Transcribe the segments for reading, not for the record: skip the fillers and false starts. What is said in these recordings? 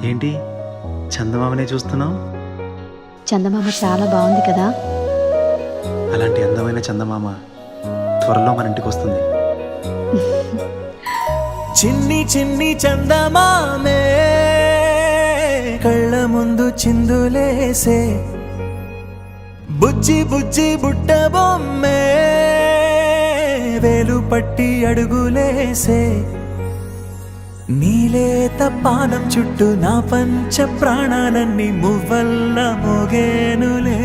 ఏంటి చందమామనే చూస్తున్నావు? చందమామ చాలా బాగుంది కదా. అలాంటి అందమైన చందమామ త్వరలో మన ఇంటికి వస్తుంది. చిన్ని చిన్ని చందమామే కళ్ళ ముందు చిందులేసే, బుజ్జి బుజ్జి బుట్ట బొమ్మే వేలు పట్టి అడుగులేసే, నీలేత పానం చుట్టూ నా పంచ ప్రాణాలన్నీ మువ్వల్ల మోగేనులే,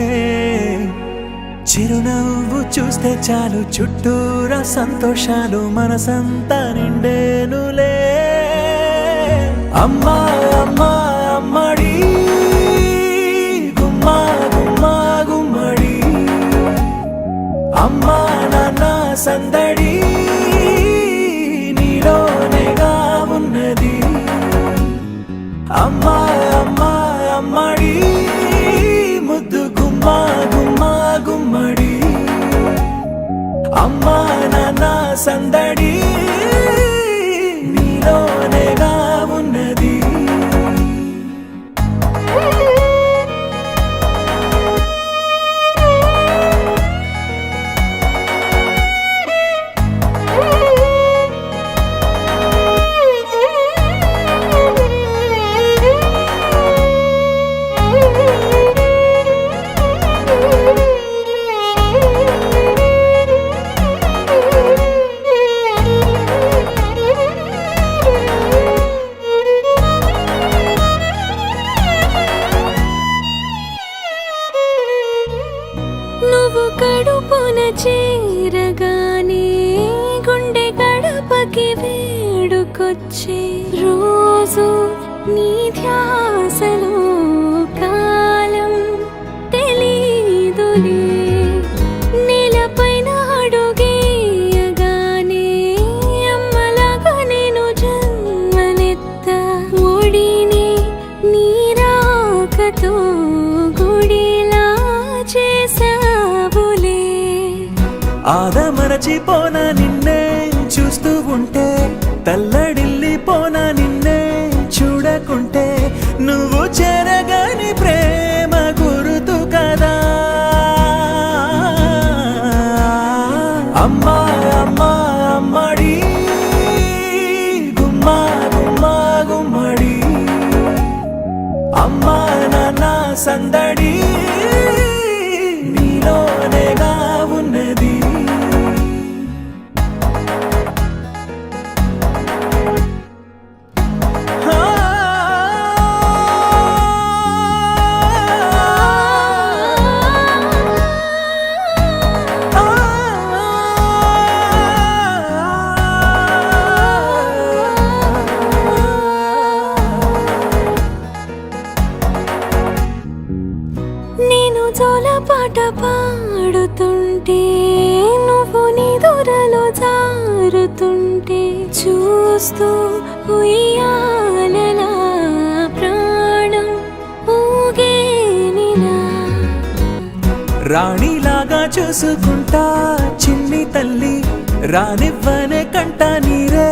చిరునవ్వు చూస్తే చాలు చుట్టూరా సంతోషాలు మనసంతా నిండేనులే. అమ్మా అమ్మా అమ్మడి గుమ్మా గుమ్మా గుమ్మడి, అమ్మా నాన్న సందడి నీలోనేగా ఉన్నది. అమ్మా అమ్మా అమ్మడి ముద్దు గుమ్మా గుమ్మా గుమ్మడి, అమ్మా నాన్న సందడి నీలోనేగా ఉన్నది. నువ్వు కడుపున చేరగానే గుండె గడపకి వేడుకొచ్చే, రోజు నీ ధ్యాసలో కాలం తెలీదులే, నేలపైన అడుగేయగానే అమ్మలాగా నేను జన్మనెత్త, ఒడిని నీ రాకతో గుడిలా చేసావులే. ఆదమరచిపోనా నిన్నే చూస్తూ ఉంటే, తల్లడిల్లిపోనా నిన్నే చూడకుంటే, నువ్వు చెరగని ప్రేమ గురుతు కదా. అమ్మా అమ్మా అమ్మడి గుమ్మా గుమ్మా గుమ్మడి, అమ్మా నాన్న సందడి నీలోనేగా ఉన్నది. నేను జోలపాట పాడుతుంటే, నువ్వు నీ దూరలో జారుతుంటే, చూస్తూ ఉయ్యాలలా ప్రాణం ఊగేనిలా. రాణిలాగా చూసుకుంటా చిన్ని తల్లి, రానివ్వనే కంట నీరే